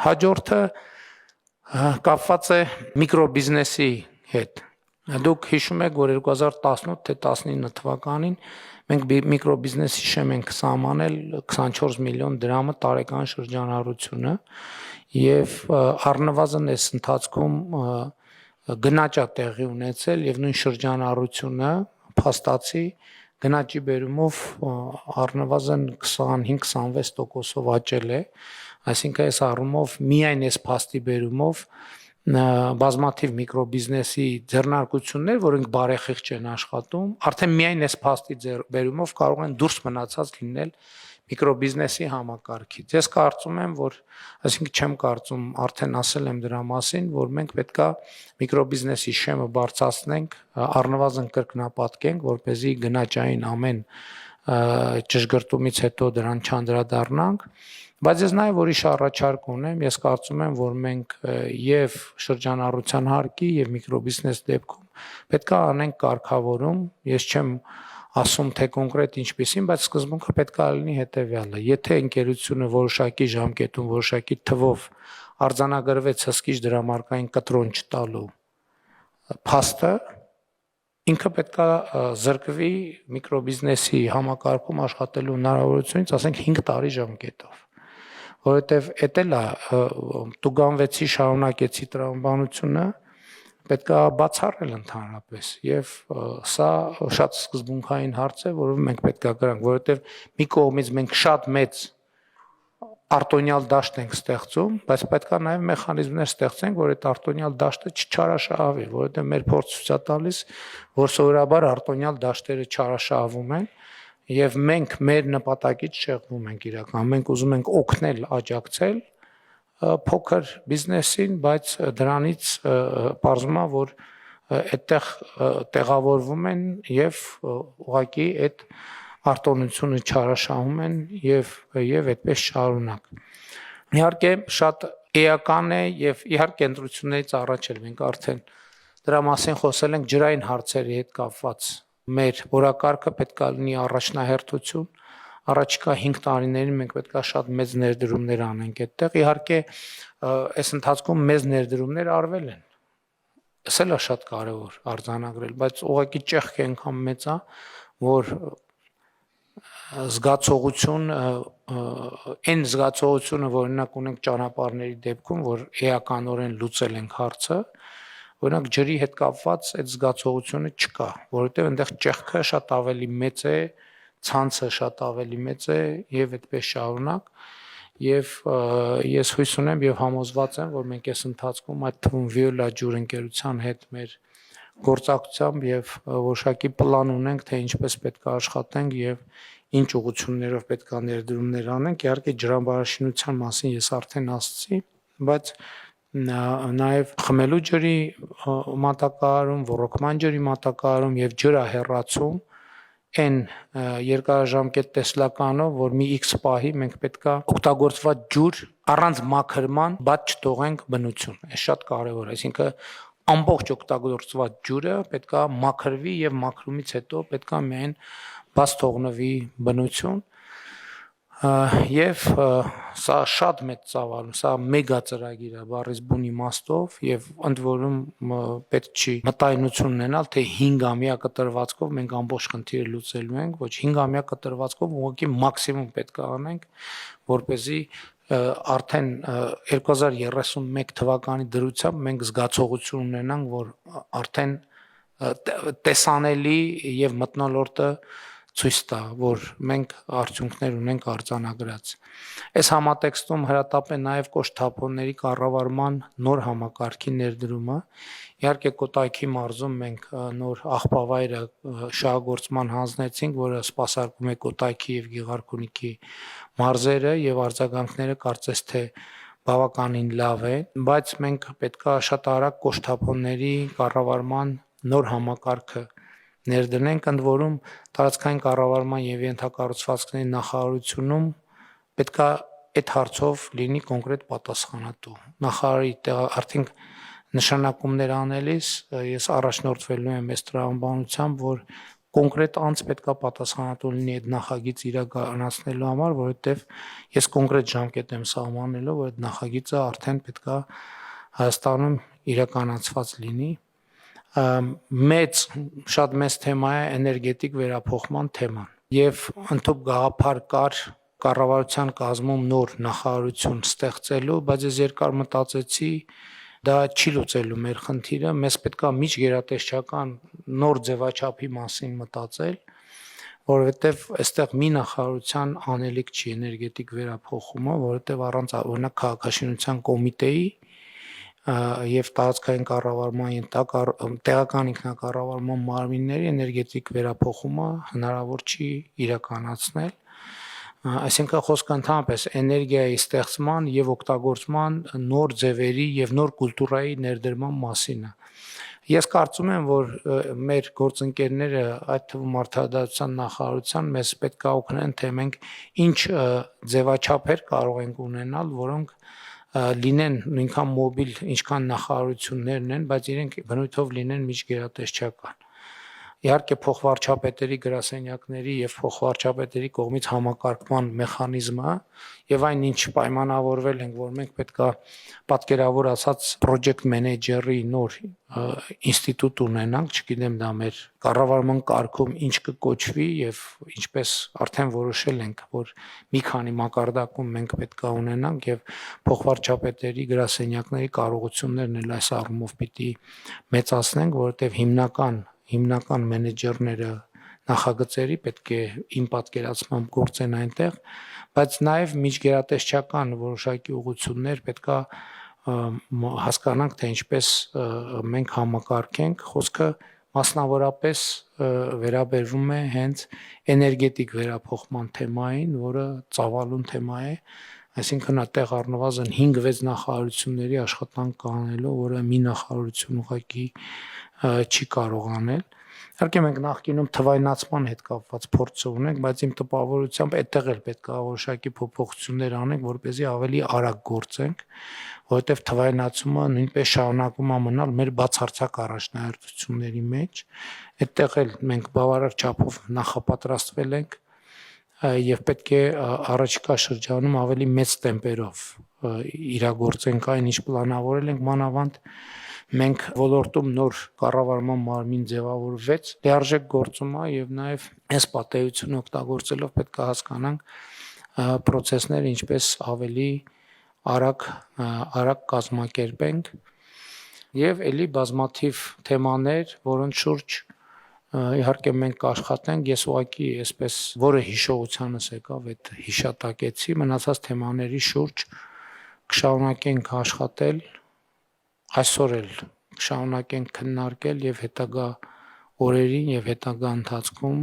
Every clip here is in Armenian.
Հաջորդը կապված է միկրոբիզնեսի հետ։ Դուք հիշում եք, որ 2018 թե 19 թվականին մենք միկրոբիզնեսի շեմ ենք սահմանել 24 միլիոն դրամը տարեկան շրջանառությունը եւ առնվազն այս ընթացքում գնաճ է տեղի ունեցել եւ նույն շրջանառությունը փաստացի գնաճի բերումով առնվազն 25-26%-ով աճել է, այսինքն այս առումով միայն այս փաստի բերումով բազմաթիվ միկրոբիզնեսի ձեռնարկություններ, որոնք բարեխիղճ են աշխատում, արդեն միայն այս փաստի բերումով կարող են դուրս մնացած լինել միկրոբիզնեսի համակարգից։ Ես կարծում եմ, որ, այսինքն չեմ կարծում, արդեն ասել եմ դրա մասին, որ մենք պետքա միկրոբիզնեսի շեմը բարձրացնենք, առնվազն կրկնապատկենք, որպեսզի գնաճային ամեն ճշգրտումից հետո դրան չանդրադառնանք, բայց ես նաև ուրիշ առաջարկ ունեմ, ես կարծում եմ, որ մենք եւ շրջանառության հարկի եւ միկրոբիզնես դեպքում պետքա անենք կարգավորում, ես չեմ ասում թե կոնկրետ ինչպեսին, բայց սկզբունքը պետքա լինի հետեւյալը. եթե ընկերությունը որոշակի ժամկետում, որոշակի թվով արձանագրվեց հսկիչ դրամարկային կտրոն չտալու փաստը, ինքը պետքա զրկվի միկրոբիզնեսի համակարգում աշխատելու հնարավորությունից, ասենք 5 տարի ժամկետով, որովհետև էդ էլ է տուգանվեցի, շարունակեցի տրամաբանությունը, պետքա բացառել ընդհանրապես եւ սա շատ սկզբունքային հարց է, որով մենք պետքա գրանք, որովհետեւ մի կողմից մենք շատ մեծ արտոնյալ դաշտ ենք ստեղծում, բայց պետքա նաեւ մեխանիզմներ ստեղծենք, որ այդ արտոնյալ դաշտը չչարաշահավի, որովհետեւ մեր փորձը ցույց է տալիս, որ սովորաբար արտոնյալ դաշտերը չարաշահվում են եւ մենք մեր նպատակից շեղվում ենք իրական, մենք ուզում ենք օգնել, աջակցել փոքր բիզնեսին, բայց դրանից պարզվում է, որ այդտեղ տեղավորվում են եւ ուղղակի այդ արտոնությունը չարաշահում են եւ այդպես շարունակ։ Իհարկե շատ էական է եւ իհարկե ընտրություններից առաջ էլ մենք արդեն դրա մասին խոսել ենք ջրային հարցերի հետ կապված։ Մեր օրակարգը պետք է լինի առաջնահերթություն, առաջիկա 5 տարիներին մենք պետքա շատ մեծ ներդրումներ անենք այդտեղ։ Իհարկե, այս ընթացքում մեծ ներդրումներ արվել են։ Սա էլ է շատ կարևոր արձանագրել, բայց ուղղակի ճեղքը այնքան մեծ է, որ այն զգացողությունը, որ օրինակ ունենք ճանապարհների դեպքում, որ էականորեն լուծել ենք հարցը, օրինակ ջրի հետ կապված այդ զգացողությունը չկա, որովհետև այնտեղ ճեղքը շատ ավելի մեծ է, ցանցը շատ ավելի մեծ է եւ այդպես շարունակ եւ ես հույս ունեմ եւ համոզված եմ, որ մենք այս ընթացքում այդ թվում Վիոլա ջուր ընկերության հետ մեր գործակցությամբ եւ որոշակի պլան ունենք, թե ինչպես պետք է աշխատենք եւ ինչ ուղղություններով պետք է ներդրումներ անենք։ Իհարկե ջրամբարաշինության մասին ես արդեն ասացի, բայց նաեւ խմելու ջրի մատակարարում, ոռոգման ջրի մատակարարում եւ ջրահեռացում այն երկարաժամկետ տեսլականով, որ մի X պահի մենք պետքա օգտագործված ջուր առանց մաքրման բաց չթողենք բնություն։ Այս շատ կարևոր է, այսինքն ամբողջ օգտագործված ջուրը պետքա մաքրվի եւ մաքրումից հետո պետքա միայն բաց թողնվի բնություն։ Եվ սա շատ մեծ ծավալում, սա մեգա ծրագիր է բառից բուն իմաստով եւ ընդ որում պետք չի մտայնություն ունենալ, թե 5 ամյա կտրվածքով մենք ամբողջ խնդիրը լուծելու ենք, ոչ 5 ամյա կտրվածքով ուղղակի մաքսիմում պետք է անենք, որպեսզի արդեն 2031 թվականի դրությամբ մենք զգացողություն ունենանք, որ արդեն տեսանելի եւ մթնոլորտը ցույց տա, որ մենք արդյունքներ ունենք արձանագրած։ Այս համատեքստում հրատապ է նաև կոշտ-թափոնների կառավարման նոր համակարգի ներդրումը։ Իհարկե Կոտայքի մարզում մենք նոր աղբավայրը շահագործման հանձնեցինք, որը սպասարկում է Կոտայքի եւ Գեղարքունիքի մարզերը եւ արձագանքները կարծես թե բավականին լավ է, բայց մենք պետքա շատ արագ կոշտ-թափոնների կառավարման նոր համակարգը ներդնենք, ընդ որում տարածքային կառավարման եւ ենթակառուցվածքների նախարարությունում պետքա այդ հարցով լինի կոնկրետ պատասխանատու։ Նախարարի արդեն նշանակումներ անելիս ես առաջնորդվելու եմ այս տրամաբանությամբ, որ կոնկրետ անձ պետքա պատասխանատու լինի այդ նախագիծ իրականացնելու համար, որովհետև ես կոնկրետ ժամկետ եմ սահմանելու, որ այդ նախագիծը արդեն պետքա Հայաստանում իրականացված լինի։ Շատ մեծ թեմա է էներգետիկ վերափոխման թեման եւ ընդհանուր գաղափար կար կառավարության կազմում նոր նախարարություն ստեղծելու, բայց ես երկար մտածեցի, դա չի լուծելու մեր խնդիրը, մեզ պետքա միջգերատեսչական նոր ձևաչափի մասին մտածել, որովհետև այստեղ մի նախարարության անելիք չի էներգետիկ վերափոխումը, որովհետև առանց օրինակ քաղաքաշինության կոմիտեի եւ տարածքային կառավարման տեղական ինքնակառավարման մարմինների էներգետիկ վերափոխումը հնարավոր չի իրականացնել։ Այսինքն խոսքը ընդհանրապես էներգիայի ստեղծման եւ օգտագործման նոր ձևերի եւ նոր կուլտուրայի ներդրման մասին է։ Ես կարծում եմ, որ մեր գործընկերները, այդ թվում Արդարադատության նախարարության, մեզ պետք է օգնեն, թե մենք ինչ ձևաչափեր կարող ենք ունենալ, որոնք լինեն նույնքան մոբիլ, ինչքան նախարարություններն են, բայց իրենք բնույթով լինեն միջգերատեսչական։ Իհարկե փոխվարչապետերի գրասենյակների եւ փոխվարչապետերի կողմից համակարգման մեխանիզմը եւ այն ինչ պայմանավորվել ենք, որ մենք պետքա պատկերավոր ասած project manager-ի նոր ինստիտուտ ունենանք, չգիտեմ դա մեր կառավարման կարգում ինչ կկոչվի եւ ինչպես արդեն որոշել ենք, որ մի քանի մակարդակում մենք պետքա ունենանք եւ փոխվարչապետերի գրասենյակների կարողություններն էլ այս առումով պիտի մեծացնենք, որովհետեւ հիմնական մենեջերները նախագծերի պետք է իմ պատկերացմամբ գործեն այնտեղ, բայց նաև միջգերատեսչական որոշակի ուղղություններ պետքա հասկանանք, թե ինչպես մենք համակարգենք, խոսքը մասնավորապես վերաբերվում է հենց էներգետիկ վերափոխման թեմային, որը ծավալուն թեմա է, այսինքն այդտեղ առնվազն 5-6 նախարարությունների աշխատանք կանելու, որը մի նախարարություն ուղղակի չի կարող անել։ Իհարկե մենք նախկինում թվայնացման հետ կապված փորձ ունենք, բայց իմ տպավորությամբ այդտեղ էլ պետք է որոշակի փոփոխություններ անենք, որպեսզի ավելի արագ գործենք, որովհետև թվայնացումը նույնպես շարունակում է մնալ մեր բացարձակ առաջնահերթությունների մեջ։ Այդտեղ էլ մենք բավարար չափով նախապատրաստվել ենք եւ պետք է առաջիկա շրջանում ավելի մեծ տեմպերով իրագործենք այն, ինչ պլանավորել ենք, մանավանդ մենք ոլորտում նոր կառավարման մարմին ձևավորվեց, լիարժեք գործում է եւ նաեւ այս պատեհությունը օգտագործելով պետք է հասկանանք process-ները ինչպես ավելի արագ կազմակերպենք եւ ելի բազմաթիվ թեմաներ, որոնց շուրջ իհարկե մենք կաշխատենք, ես ուղղակի այսպես որը հիշողությանս եկավ այդ հիշատակեցի, մնացած թեմաների շուրջ կշարունակենք աշխատել, այսօր էլ կշարունակենք քննարկել եւ հետագա օրերին եւ հետագա ընթացքում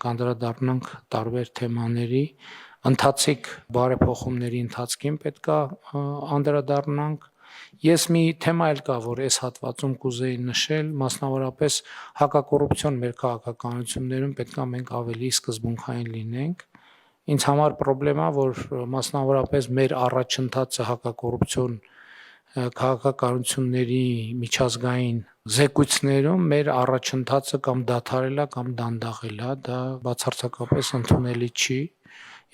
կանդրադառնանք տարբեր թեմաների, ընթացիկ բարեփոխումների ընթացքին պետքա անդրադառնանք։ Ես մի թեմա էլ կա, որ այս հատվածում կուզեի նշել, մասնավորապես հակակոռուպցիոն մեր քաղաքականություններում պետքա մենք ավելի սկզբունքային լինենք։ Ինձ համար խնդրեմ է, որ մասնավորապես մեր առաջընթացը հակակոռուպցիոն քաղաքականությունների միջազգային զեկույցներում մեր առաջընթացը կամ դադարել է կամ դանդաղել է, դա բացարձակապես ընդունելի չի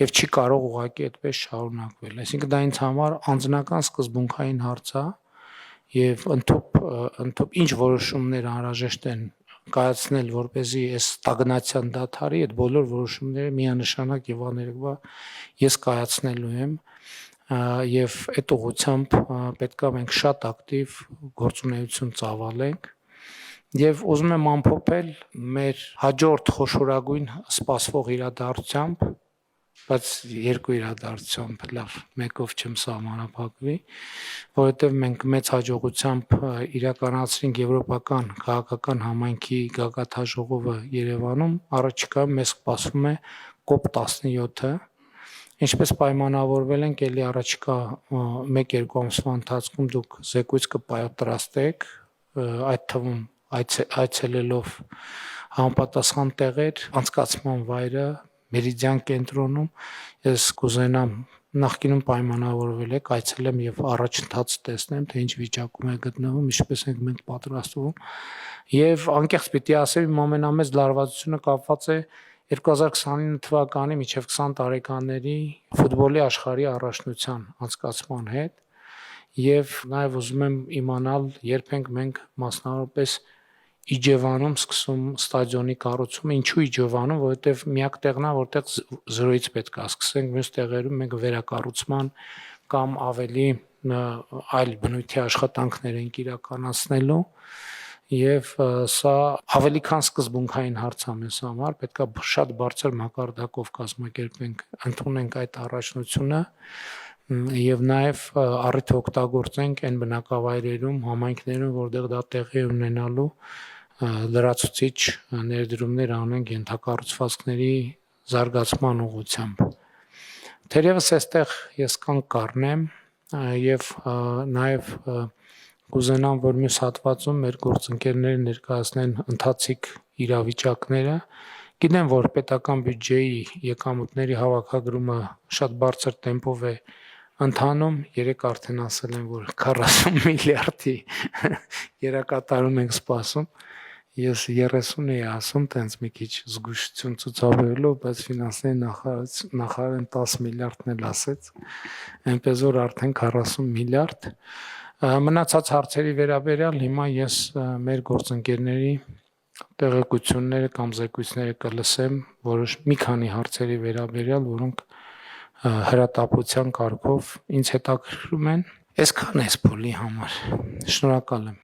եւ չի կարող ուղղակի այդպես շարունակվել։ Այսինքն դա ինձ համար անձնական սկզբունքային հարց է եւ ընդհանուր ինչ որոշումներ անհրաժեշտ են կայացնել, որպեսզի այս ստագնացիան դադարի, այդ բոլոր որոշումները միանշանակ եւ աներկբա ես կայացնելու եմ եւ այդ ուղղությամբ պետքա մենք շատ ակտիվ գործունեություն ծավալենք եւ ուզում եմ ամփոփել մեր հաջորդ խոշորագույն սպասվող իրադարձությամբ, բայց երկու իրադարձությամբ, լավ, մեկով չեմ սահմանափակվի, որովհետեւ մենք մեծ հաջողությամբ իրականացրինք եվրոպական քաղաքական համայնքի գագաթնաժողովը Երևանում, առաջիկայում մեզ սպասվում է COP17-ը, ինչպես պայմանավորվել ենք, ելի առաջիկա 1-2 ամսվա ընթացքում դուք զեկույց կպատրաստեք, այդ թվում այցելելով համապատասխան տեղեր, անցկացման վայրը Մերիդիան կենտրոնում, ես կուզենամ նախկինում պայմանավորվել եք, այցելեմ եւ առաջընթաց տեսնեմ, թե ինչ վիճակում է գտնվում, ինչպես ենք մենք պատրաստվում։ Եվ անկեղծ պիտի ասեմ, իմ ամենամեծ լարվածությունը կապված է 2029 թվականի մինչև 20 տարեկանների ֆուտբոլի աշխարհի առաջնության անցկացման հետ եւ նաեւ ուզում եմ իմանալ, երբ ենք մենք մասնավորապես Իջևանում սկսում ստադիոնի կառուցումը, ինչու Իջևանում, որովհետեւ միակ տեղն է, որտեղ զրոյից պետք է սկսենք, մյուս տեղերում մենք վերակառուցման կամ ավելի այլ բնույթի աշխատանքներ ենք իրականացնելու եւ սա ավելի քան սկզբունքային հարց է մեզ համար, պետք է շատ բարձր մակարդակով կազմակերպենք, ընդունենք այդ առաջնությունը եւ նաեւ առիթ օգտագործենք այն բնակավայրերում, համայնքներում, որտեղ դա տեղի է ունենալու լրացուցիչ ներդրումներ անենք ենթակառուցվածքների զարգացման ուղղությամբ։ Թերևս այստեղ ես կանգ կառնեմ եւ նաեւ կուզենամ, որ մյուս հատվածում մեր գործընկերները ներկայացնեն ընթացիկ իրավիճակները։ Գիտեմ, որ պետական բյուջեի եկամուտների հավաքագրումը շատ բարձր տեմպով է ընթանում, երեք արդեն ասել եմ, որ 40 միլիարդի երակատարում ենք սպասում։ Ես 30 էի ասում, տենց մի քիչ զգուշություն ցուցաբերելով, բայց ֆինանսների նախարարն 10 միլիարդն էլ ասեց, այնպես որ արդեն 40 միլիարդ։ Մնացած հարցերի վերաբերյալ հիմա ես մեր գործընկերների տեղեկությունները կամ զեկույցները կլսեմ, որոշ մի քանի հարցերի վերաբերյալ, որոնք հրատապության կարգով ինձ հետաքրքրում են։ Այսքան է փոլի համար։ Շնորհակալ եմ։